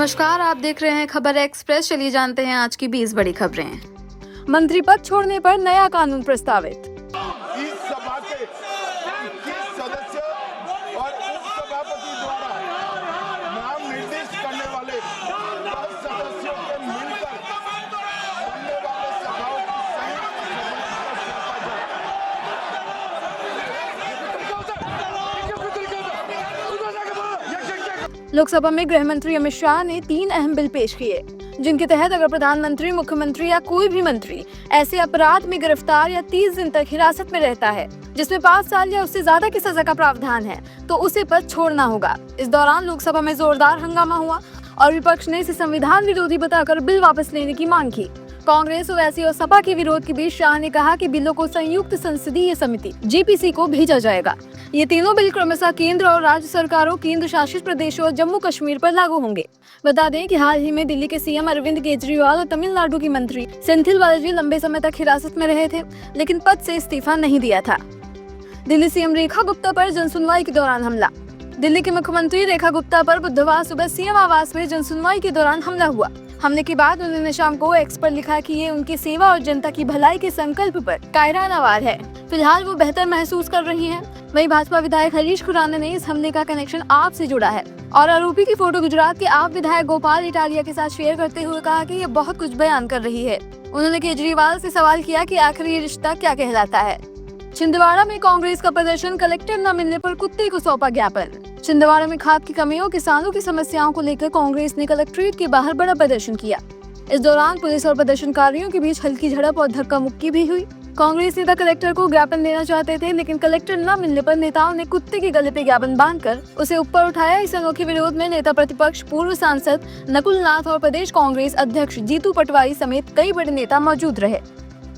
नमस्कार, आप देख रहे हैं खबर एक्सप्रेस। चलिए जानते हैं आज की 20 बड़ी खबरें। मंत्री पद छोड़ने पर नया कानून प्रस्तावित। इस सभा के 21 सदस्य और उपसभापति द्वारा नाम निर्दिष्ट करने वाले 10 सदस्यों के मिलकर बनने वाले सभाओं की संयुक्त लोकसभा में गृह मंत्री अमित शाह ने 3 अहम बिल पेश किए, जिनके तहत अगर प्रधानमंत्री, मुख्यमंत्री या कोई भी मंत्री ऐसे अपराध में गिरफ्तार या 30 दिन तक हिरासत में रहता है जिसमें 5 साल या उससे ज्यादा की सजा का प्रावधान है, तो उसे पद छोड़ना होगा। इस दौरान लोकसभा में जोरदार हंगामा हुआ और विपक्ष ने इसे संविधान विरोधी बताकर बिल वापस लेने की मांग की। कांग्रेस, ओवैसी और सपा के विरोध के बीच शाह ने कहा कि बिलों को संयुक्त संसदीय समिति (जेपीसी) को भेजा जाएगा। ये तीनों बिल क्रमशः केंद्र और राज्य सरकारों, केंद्र शासित प्रदेशों और जम्मू कश्मीर पर लागू होंगे। बता दें कि हाल ही में दिल्ली के सीएम अरविंद केजरीवाल और तमिलनाडु की मंत्री सेंथिल बालाजी लंबे समय तक हिरासत में रहे थे, लेकिन पद से इस्तीफा नहीं दिया था। दिल्ली सीएम रेखा गुप्ता पर जनसुनवाई के दौरान हमला। दिल्ली की मुख्यमंत्री रेखा गुप्ता पर बुधवार सुबह सीएम आवास में जनसुनवाई के दौरान हमला हुआ। हमले के बाद उन्होंने शाम को एक्स पर लिखा कि ये उनकी सेवा और जनता की भलाई के संकल्प पर कायराना वार है। फिलहाल वो बेहतर महसूस कर रही हैं। वहीं भाजपा विधायक हरीश खुराना ने इस हमले का कनेक्शन आप से जोड़ा है और आरोपी की फोटो गुजरात के आप विधायक गोपाल इटालिया के साथ शेयर करते हुए कहा कि ये बहुत कुछ बयान कर रही है। उन्होंने केजरीवाल से सवाल किया कि आखिर ये रिश्ता क्या कहलाता है। छिंदवाड़ा में कांग्रेस का प्रदर्शन, कलेक्टर न मिलने पर कुत्ते को सौंपा ज्ञापन। छिंदवाड़ा में खाद की कमी और किसानों की समस्याओं को लेकर कांग्रेस ने कलेक्ट्रेट के बाहर बड़ा प्रदर्शन किया। इस दौरान पुलिस और प्रदर्शनकारियों के बीच हल्की झड़प और धक्का मुक्की भी हुई। कांग्रेस नेता कलेक्टर को ज्ञापन देना चाहते थे, लेकिन कलेक्टर न मिलने पर नेताओं ने कुत्ते के गले पे ज्ञापन बांधकर उसे ऊपर उठाया। इस अनोखे विरोध में नेता प्रतिपक्ष, पूर्व सांसद नकुल नाथ और प्रदेश कांग्रेस अध्यक्ष जीतू पटवारी समेत कई बड़े नेता मौजूद रहे।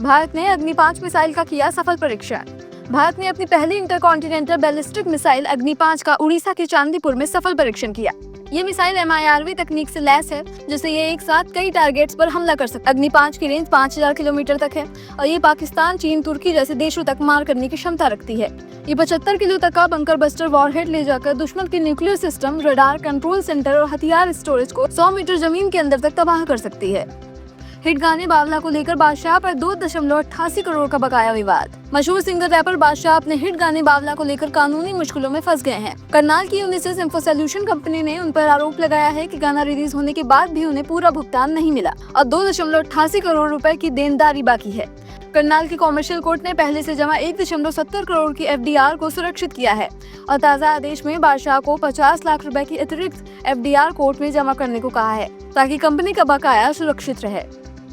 भारत ने अग्नि 5 मिसाइल का किया सफल परीक्षण। भारत ने अपनी पहली इंटरकॉन्टिनेंटल बैलिस्टिक मिसाइल अग्नि 5 का उड़ीसा के चांदीपुर में सफल परीक्षण किया। ये मिसाइल MIRV तकनीक से लैस है, जिससे ये एक साथ कई टारगेट्स पर हमला कर सकता है। अग्नि 5 की रेंज 5000 किलोमीटर तक है और ये पाकिस्तान, चीन, तुर्की जैसे देशों तक मार करने की क्षमता रखती है। ये 75 किलो तक का बंकर बस्टर वॉरहेड ले जाकर दुश्मन के nuclear system, radar, control centre और हथियार स्टोरेज को 100 मीटर जमीन के अंदर तक तबाह कर सकती है। हिट गाने बावला को लेकर बादशाह पर 2.88 करोड़ का बकाया विवाद। मशहूर सिंगर रैपर बादशाह अपने हिट गाने बावला को लेकर कानूनी मुश्किलों में फंस गए हैं। करनाल की यूनिसिस इंफो सॉल्यूशन कंपनी ने उन पर आरोप लगाया है कि गाना रिलीज होने के बाद भी उन्हें पूरा भुगतान नहीं मिला और 2.88 करोड़ रुपए की देनदारी बाकी है। करनाल की कॉमर्शियल कोर्ट ने पहले से जमा 1.70 करोड़ की FDR को सुरक्षित किया है और ताज़ा आदेश में बादशाह को 50 लाख रुपए की अतिरिक्त FDR कोर्ट में जमा करने को कहा है, ताकि कंपनी का बकाया सुरक्षित रहे।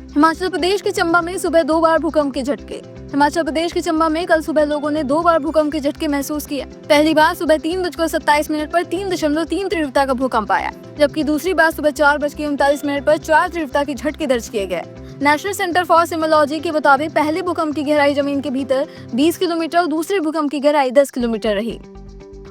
हिमाचल प्रदेश के चंबा में सुबह 2 बार भूकंप के झटके। हिमाचल प्रदेश के चंबा में कल सुबह लोगों ने 2 बार भूकंप के झटके महसूस किए। पहली बार सुबह 3:27 पर 3.3 तीव्रता का भूकंप आया, जबकि दूसरी बार सुबह 4:39 पर 4 तीव्रता के झटके दर्ज किए गए। नेशनल सेंटर फॉर सिस्मोलॉजी के मुताबिक पहले भूकंप की गहराई जमीन के भीतर 20 किलोमीटर और दूसरे भूकंप की गहराई 10 किलोमीटर रही।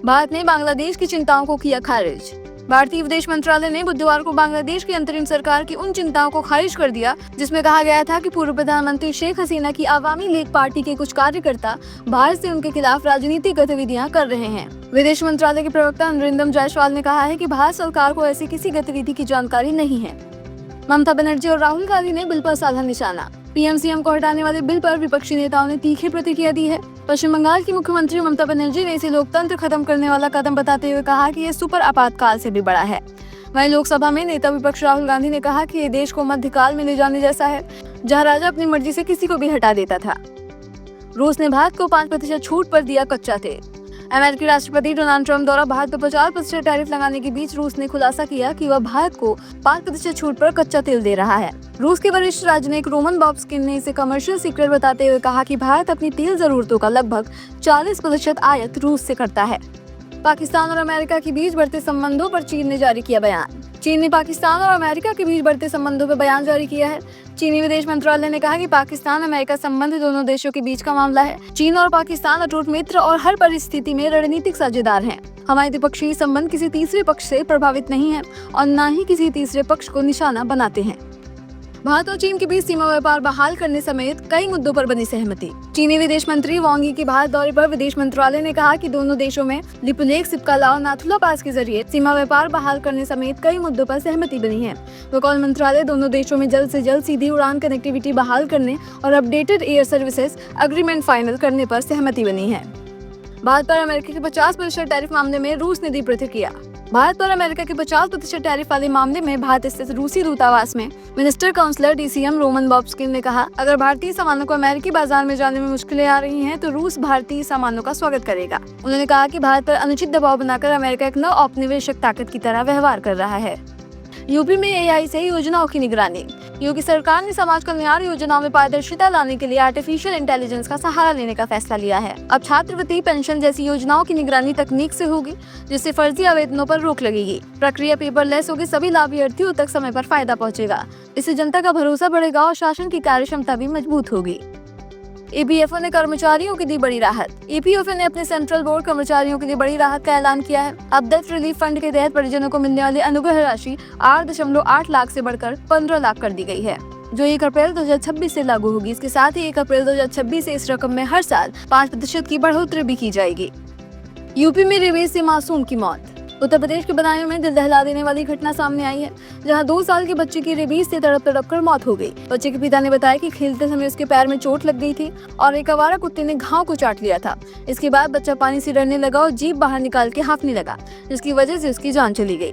भारत ने बांग्लादेश की चिंताओं को किया खारिज। भारतीय विदेश मंत्रालय ने बुधवार को बांग्लादेश की अंतरिम सरकार की उन चिंताओं को खारिज कर दिया जिसमें कहा गया था कि पूर्व प्रधानमंत्री शेख हसीना की आवामी लीग पार्टी के कुछ कार्यकर्ता भारत से उनके खिलाफ राजनीतिक गतिविधियां कर रहे हैं। विदेश मंत्रालय के प्रवक्ता नरिंदर जायसवाल ने कहा है कि भारत सरकार को ऐसी किसी गतिविधि की जानकारी नहीं है। ममता बनर्जी और राहुल गांधी ने बिल पर साधा निशाना। PM-CM को हटाने वाले बिल पर विपक्षी नेताओं ने तीखी प्रतिक्रिया दी है। पश्चिम बंगाल की मुख्यमंत्री ममता बनर्जी ने इसे लोकतंत्र खत्म करने वाला कदम बताते हुए कहा कि ये सुपर आपातकाल से भी बड़ा है। वहीं लोकसभा में नेता विपक्ष राहुल गांधी ने कहा कि ये देश को मध्यकाल में ले जाने जैसा है, जहां राजा अपनी मर्जी से किसी को भी हटा देता था। रूस ने भारत को 5% छूट पर दिया कच्चा तेल। अमेरिकी राष्ट्रपति डोनाल्ड ट्रंप द्वारा भारत पर 50% टैरिफ लगाने के बीच रूस ने खुलासा किया कि वह भारत को 5% छूट पर कच्चा तेल दे रहा है। रूस के वरिष्ठ राजनयिक रोमन बॉब्स्किन ने इसे कमर्शियल सीक्रेट बताते हुए कहा कि भारत अपनी तेल जरूरतों का लगभग 40% आयात रूस से करता है। पाकिस्तान और अमेरिका के बीच बढ़ते संबंधों पर चीन ने जारी किया बयान। चीन ने पाकिस्तान और अमेरिका के बीच बढ़ते संबंधों पर बयान जारी किया है। चीनी विदेश मंत्रालय ने कहा कि पाकिस्तान अमेरिका संबंध दोनों देशों के बीच का मामला है। चीन और पाकिस्तान अटूट मित्र और हर परिस्थिति में रणनीतिक साझेदार हैं। हमारे द्विपक्षीय संबंध किसी तीसरे पक्ष से प्रभावित नहीं है और न ही किसी तीसरे पक्ष को निशाना बनाते हैं। भारत और चीन के बीच सीमा व्यापार बहाल करने समेत कई मुद्दों पर बनी सहमति। चीनी विदेश मंत्री वांग यी के भारत दौरे पर विदेश मंत्रालय ने कहा कि दोनों देशों में लिपुलेख, सिपकाला और नाथुला पास के जरिए सीमा व्यापार बहाल करने समेत कई मुद्दों पर सहमति बनी है। वकाल मंत्रालय दोनों देशों में जल्द से जल्द सीधी उड़ान कनेक्टिविटी बहाल करने और updated air services agreement final करने पर सहमति बनी है। भारत पर अमेरिका के 50% टैरिफ मामले में रूस ने दी प्रतिक्रिया। भारत पर अमेरिका के 50% टैरिफ वाले मामले में भारत स्थित रूसी दूतावास में मिनिस्टर काउंसलर DCM रोमन बॉब्स्किन ने कहा, अगर भारतीय सामानों को अमेरिकी बाजार में जाने में मुश्किलें आ रही हैं तो रूस भारतीय सामानों का स्वागत करेगा। उन्होंने कहा कि भारत पर अनुचित दबाव बनाकर अमेरिका एक नव औपनिवेशिक ताकत की तरह व्यवहार कर रहा है। यूपी में AI से योजनाओं की निगरानी। योगी सरकार ने समाज कल्याण योजनाओं में पारदर्शिता लाने के लिए आर्टिफिशियल इंटेलिजेंस का सहारा लेने का फैसला लिया है। अब छात्रवृत्ति, पेंशन जैसी योजनाओं की निगरानी तकनीक से होगी, जिससे फर्जी आवेदनों पर रोक लगेगी। प्रक्रिया पेपरलेस होगी, सभी लाभार्थियों तक समय पर फायदा पहुंचेगा। इससे जनता का भरोसा बढ़ेगा और शासन की कार्यक्षमता भी मजबूत होगी। EPFO ने कर्मचारियों की दी बड़ी राहत। EPFO ने अपने सेंट्रल बोर्ड कर्मचारियों के लिए बड़ी राहत का ऐलान किया है। अब डेथ रिलीफ फंड के तहत परिजनों को मिलने वाली अनुग्रह राशि 8.8 लाख से बढ़कर 15 लाख कर दी गई है, जो 1 अप्रैल 2026 से लागू होगी। इसके साथ ही 1 अप्रैल 2026 से इस रकम में हर साल 5% की बढ़ोतरी भी की जाएगी। यूपी में रेबीज से मासूम की मौत। उत्तर प्रदेश के बदायूं में दिल दहला देने वाली घटना सामने आई है, जहां 2 साल के बच्चे की रेबीज से तड़प कर मौत हो गई। बच्चे के पिता ने बताया कि खेलते समय उसके पैर में चोट लग गई थी और एक आवारा कुत्ते ने घाव को चाट लिया था। इसके बाद बच्चा पानी से डरने लगा और जीभ बाहर निकाल के हांफने लगा, जिसकी वजह से उसकी जान चली गई।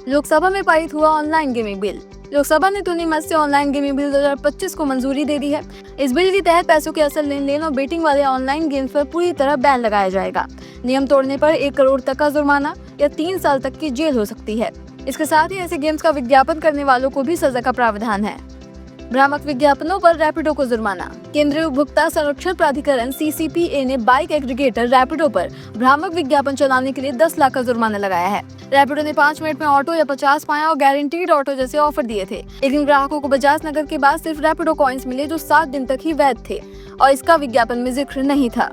लोकसभा में पारित हुआ ऑनलाइन गेमिंग बिल। लोकसभा ने तूनी मत से ऑनलाइन गेमिंग बिल 2025 को मंजूरी दे दी है। इस बिल के तहत पैसों के असल लेन देन और बेटिंग वाले ऑनलाइन गेम्स पर पूरी तरह बैन लगाया जाएगा। नियम तोड़ने पर 1 करोड़ तक का जुर्माना या 3 साल तक की जेल हो सकती है। इसके साथ ही ऐसे गेम्स का विज्ञापन करने वालों को भी सजा का प्रावधान है। भ्रामक विज्ञापनों पर रैपिडो को जुर्माना। केंद्रीय उपभोक्ता संरक्षण प्राधिकरण CCPA ने बाइक एग्रीगेटर रैपिडो पर भ्रामक विज्ञापन चलाने के लिए 10 लाख का जुर्माना लगाया है। रैपिडो ने 5 मिनट में ऑटो या 50 पाया और गारंटीड ऑटो जैसे ऑफर दिए थे, लेकिन ग्राहकों को बजाज नगर के बाद सिर्फ रैपिडो कॉइन्स मिले, जो 7 दिन तक ही वैध थे और इसका विज्ञापन में जिक्र नहीं था।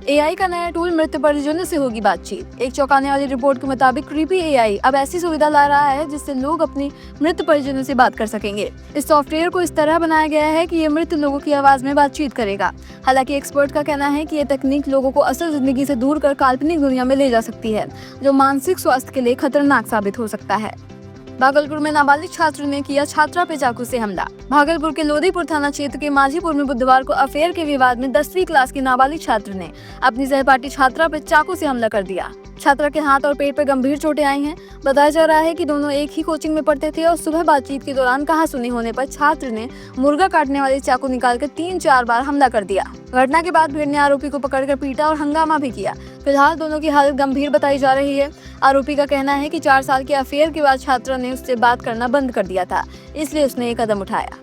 AI का नया टूल मृत परिजनों से होगी बातचीत। एक चौंकाने वाली रिपोर्ट के मुताबिक क्रीपी AI अब ऐसी सुविधा ला रहा है जिससे लोग अपने मृत परिजनों से बात कर सकेंगे। इस सॉफ्टवेयर को इस तरह बनाया गया है कि ये मृत लोगों की आवाज में बातचीत करेगा। हालांकि एक्सपर्ट का कहना है कि ये तकनीक लोगों को असल जिंदगी से दूर कर काल्पनिक दुनिया में ले जा सकती है, जो मानसिक स्वास्थ्य के लिए खतरनाक साबित हो सकता है। भागलपुर में नाबालिग छात्र ने किया छात्रा पे चाकू से हमला। भागलपुर के लोधीपुर थाना क्षेत्र के माझीपुर में बुधवार को अफेयर के विवाद में 10वीं क्लास की नाबालिग छात्र ने अपनी सहपाठी छात्रा पे चाकू से हमला कर दिया। छात्रा के हाथ और पेट पर गंभीर चोटें आई हैं। बताया जा रहा है कि दोनों एक ही कोचिंग में पढ़ते थे और सुबह बातचीत के दौरान कहासुनी होने पर छात्र ने मुर्गा काटने वाले चाकू निकालकर 3-4 बार हमला कर दिया। घटना के बाद भीड़ ने आरोपी को पकड़कर पीटा और हंगामा भी किया। फिलहाल दोनों की हालत गंभीर बताई जा रही है। आरोपी का कहना है कि 4 साल के अफेयर के बाद छात्रा ने उससे बात करना बंद कर दिया था, इसलिए उसने ये कदम उठाया।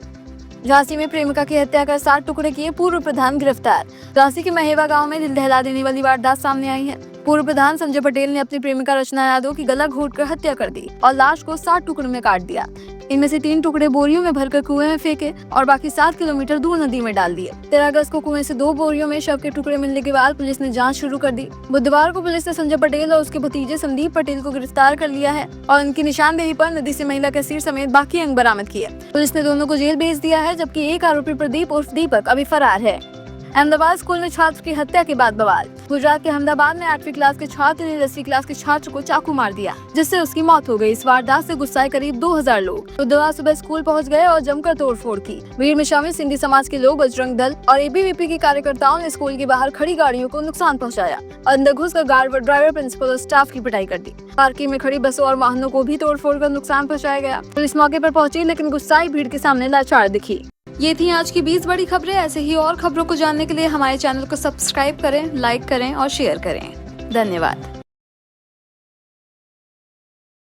झांसी में प्रेमिका की हत्या कर 7 टुकड़े किए पूर्व प्रधान गिरफ्तार। झांसी के महेवा गांव में दिल दहला देने वाली वारदात सामने आई है। पूर्व प्रधान संजय पटेल ने अपनी प्रेमिका रचना यादव की गला घोंटकर हत्या कर दी और लाश को 7 टुकड़ों में काट दिया। इनमें से 3 टुकड़े बोरियों में भरकर कुएं में फेंके और बाकी 7 किलोमीटर दूर नदी में डाल दिए। 13 अगस्त को कुएं से 2 बोरियों में शव के टुकड़े मिलने के बाद पुलिस ने जांच शुरू कर दी। बुधवार को पुलिस ने संजय पटेल और उसके भतीजे संदीप पटेल को गिरफ्तार कर लिया है और उनकी निशानदेही पर नदी से महिला के सिर समेत बाकी अंग बरामद किए। पुलिस ने दोनों को जेल भेज दिया है, जबकि एक आरोपी प्रदीप उर्फ दीपक अभी फरार है। अहमदाबाद स्कूल में छात्र की हत्या के बाद बवाल। गुजरात के अहमदाबाद में 8वीं क्लास के छात्र ने 10वीं क्लास के छात्र को चाकू मार दिया, जिससे उसकी मौत हो गई। इस वारदात से गुस्साए करीब 2000 लोग बुधवार सुबह स्कूल पहुंच गए और जमकर तोड़फोड़ की। भीड़ में शामिल सिंधी समाज के लोग, बजरंग दल और ABVP के कार्यकर्ताओं ने स्कूल के बाहर खड़ी गाड़ियों को नुकसान पहुंचाया। अंदर घुसकर गार्ड व ड्राइवर, प्रिंसिपल और स्टाफ की पिटाई कर दी। पार्किंग में खड़ी बसों और वाहनों को भी तोड़फोड़ कर नुकसान पहुंचाया गया। पुलिस मौके पर पहुंची, लेकिन गुस्साई भीड़ के सामने लाचार दिखी। ये थी आज की 20 बड़ी खबरें। ऐसे ही और खबरों को जानने के लिए हमारे चैनल को सब्सक्राइब करें, लाइक करें और शेयर करें। धन्यवाद।